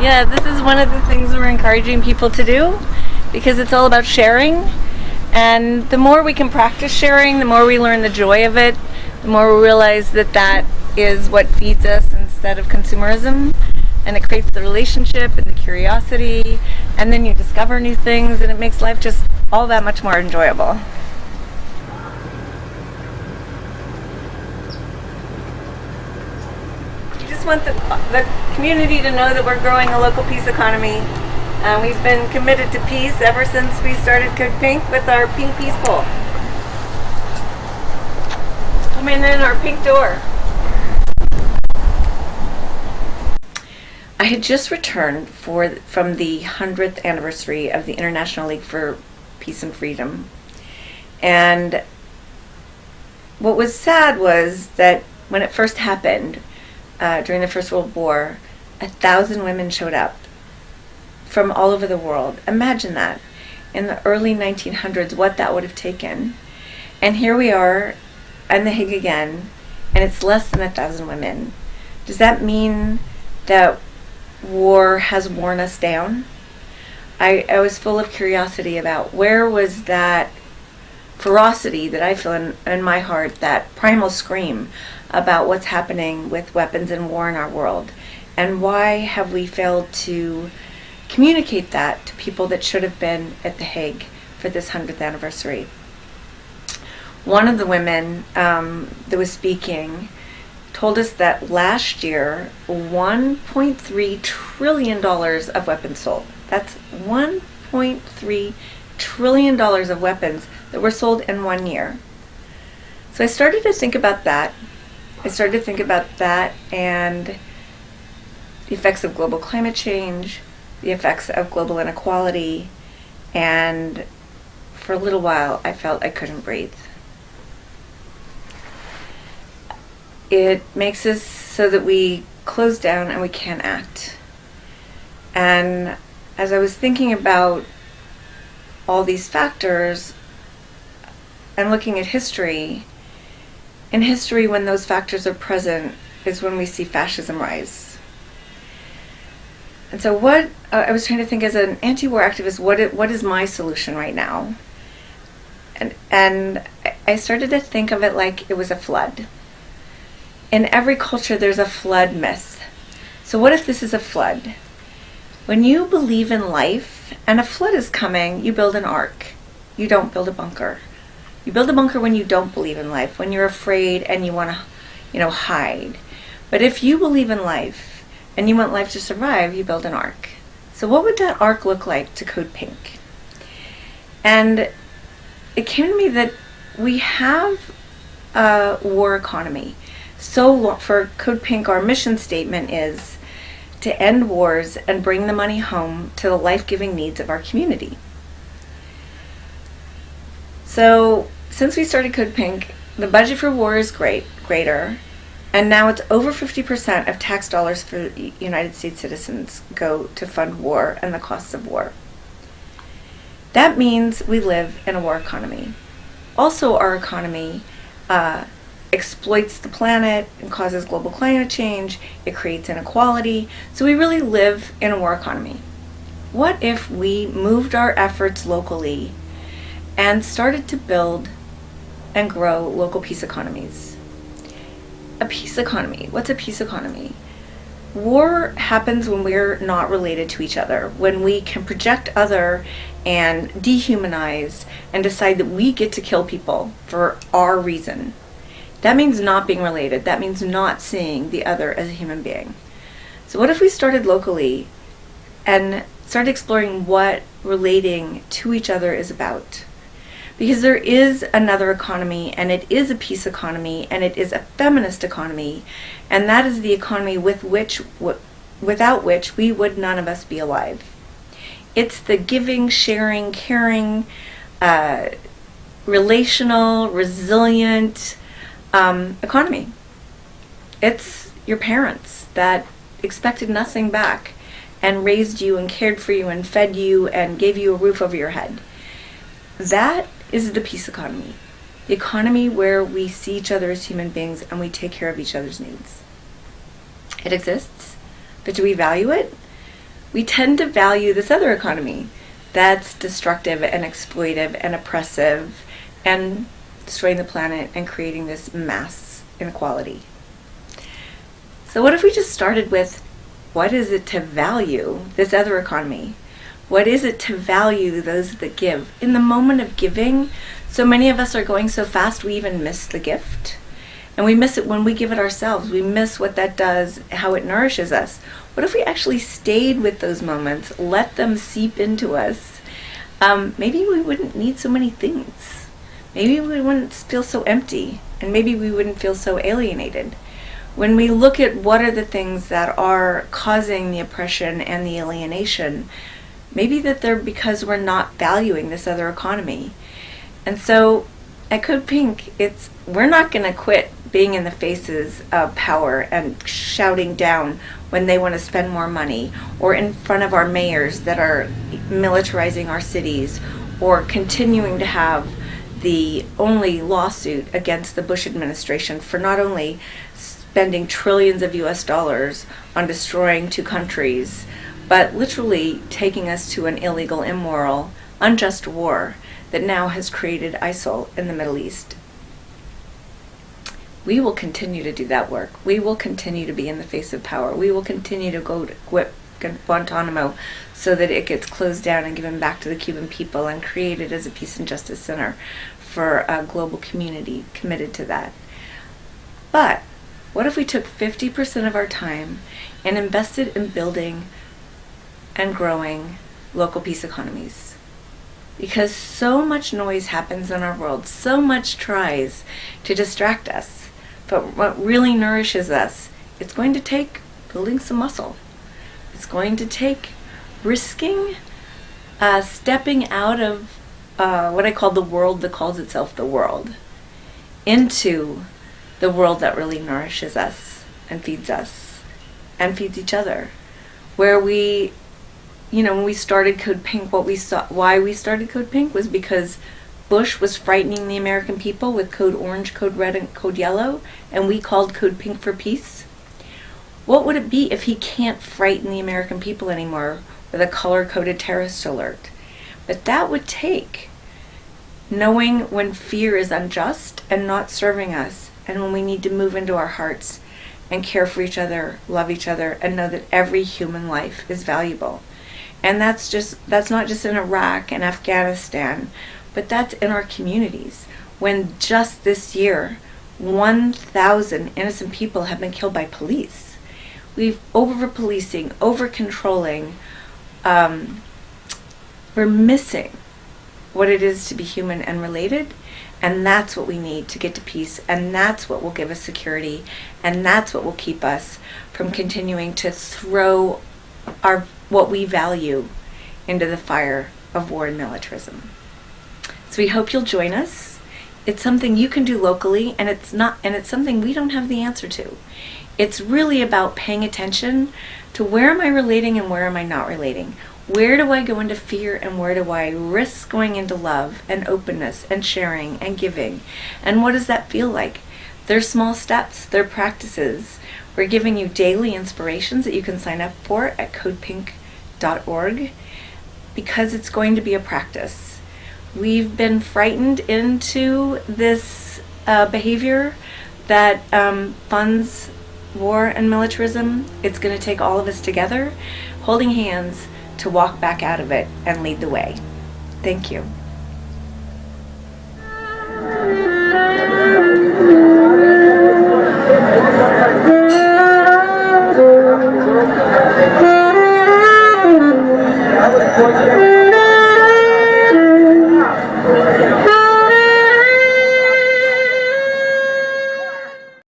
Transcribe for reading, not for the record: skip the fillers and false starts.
Yeah, this is one of the things we're encouraging people to do because it's all about sharing. And the more we can practice sharing, the more we learn the joy of it, the more we realize that that is what feeds us instead of consumerism. And it creates the relationship and the curiosity, and then you discover new things, and it makes life just all that much more enjoyable. We just want the community to know that we're growing a local peace economy. We've been committed to peace ever since we started Code Pink with our pink peace pole. Come in our pink door. I had just returned from the 100th anniversary of the International League for Peace and Freedom. And what was sad was that when it first happened, during the First World War, 1,000 women showed up from all over the world. Imagine that. In the early 1900s, what that would have taken. And here we are in The Hague again, and it's less than 1,000 women. Does that mean that war has worn us down? I was full of curiosity about where was that ferocity that I feel in my heart, that primal scream about what's happening with weapons and war in our world, and why have we failed to communicate that to people that should have been at The Hague for this 100th anniversary. One of the women that was speaking told us that last year $1.3 trillion of weapons sold. That's $1.3 trillion of weapons that were sold in 1 year. So I started to think about that. And the effects of global climate change, the effects of global inequality, and for a little while I felt I couldn't breathe. It makes us so that we close down and we can't act. And as I was thinking about all these factors and looking at history, in history when those factors are present is when we see fascism rise. And so what I was trying to think as an anti-war activist, what is my solution right now? And I started to think of it like it was a flood. In every culture there's a flood myth. So what if this is a flood? When you believe in life and a flood is coming, you build an ark. You don't build a bunker. You build a bunker when you don't believe in life, when you're afraid and you want to, hide. But if you believe in life and you want life to survive, you build an ark. So what would that ark look like to Code Pink? And it came to me that we have a war economy. So for Code Pink, our mission statement is to end wars and bring the money home to the life-giving needs of our community. So since we started Code Pink, the budget for war is greater, and now it's over 50% of tax dollars for United States citizens go to fund war and the costs of war. That means we live in a war economy. Also, our economy exploits the planet and causes global climate change. It creates inequality. So we really live in a war economy. What if we moved our efforts locally and started to build and grow local peace economies? A peace economy. What's a peace economy? War happens when we're not related to each other, when we can project other and dehumanize and decide that we get to kill people for our reason. That means not being related. That means not seeing the other as a human being. So what if we started locally and started exploring what relating to each other is about? Because there is another economy, and it is a peace economy, and it is a feminist economy, and that is the economy without which we would none of us be alive. It's the giving, sharing, caring, relational, resilient economy. It's your parents that expected nothing back and raised you and cared for you and fed you and gave you a roof over your head. That is the peace economy. The economy where we see each other as human beings and we take care of each other's needs. It exists, but do we value it? We tend to value this other economy that's destructive and exploitive and oppressive and destroying the planet and creating this mass inequality. So what if we just started with, what is it to value this other economy? What is it to value those that give? In the moment of giving, so many of us are going so fast we even miss the gift. And we miss it when we give it ourselves. We miss what that does, how it nourishes us. What if we actually stayed with those moments, let them seep into us? Maybe we wouldn't need so many things. Maybe we wouldn't feel so empty, and maybe we wouldn't feel so alienated. When we look at what are the things that are causing the oppression and the alienation, maybe that they're because we're not valuing this other economy. And so at Code Pink, we're not going to quit being in the faces of power and shouting down when they want to spend more money, or in front of our mayors that are militarizing our cities, or continuing to have the only lawsuit against the Bush administration for not only spending trillions of US dollars on destroying two countries, but literally taking us to an illegal, immoral, unjust war that now has created ISIL in the Middle East. We will continue to do that work. We will continue to be in the face of power. We will continue to go to Guantanamo so that it gets closed down and given back to the Cuban people and created as a peace and justice center for a global community committed to that. But what if we took 50% of our time and invested in building and growing local peace economies? Because so much noise happens in our world, so much tries to distract us. But what really nourishes us, it's going to take building some muscle. It's going to take risking, stepping out of what I call the world that calls itself the world, into the world that really nourishes us and feeds each other. Where we, when we started Code Pink, why we started Code Pink was because Bush was frightening the American people with Code Orange, Code Red, and Code Yellow, and we called Code Pink for peace. What would it be if he can't frighten the American people anymore with a color-coded terrorist alert? But that would take knowing when fear is unjust and not serving us, and when we need to move into our hearts and care for each other, love each other, and know that every human life is valuable. And that's not just in Iraq and Afghanistan, but that's in our communities. When just this year, 1,000 innocent people have been killed by police. We've over-policing, over-controlling. We're missing what it is to be human and related, and that's what we need to get to peace, and that's what will give us security, and that's what will keep us from continuing to throw what we value into the fire of war and militarism. So we hope you'll join us. It's something you can do locally, and it's something we don't have the answer to. It's really about paying attention to where am I relating and where am I not relating? Where do I go into fear and where do I risk going into love and openness and sharing and giving? And what does that feel like? They're small steps, they're practices. We're giving you daily inspirations that you can sign up for at codepink.org because it's going to be a practice. We've been frightened into this behavior that funds war and militarism. It's going to take all of us together, holding hands, to walk back out of it and lead the way. Thank you.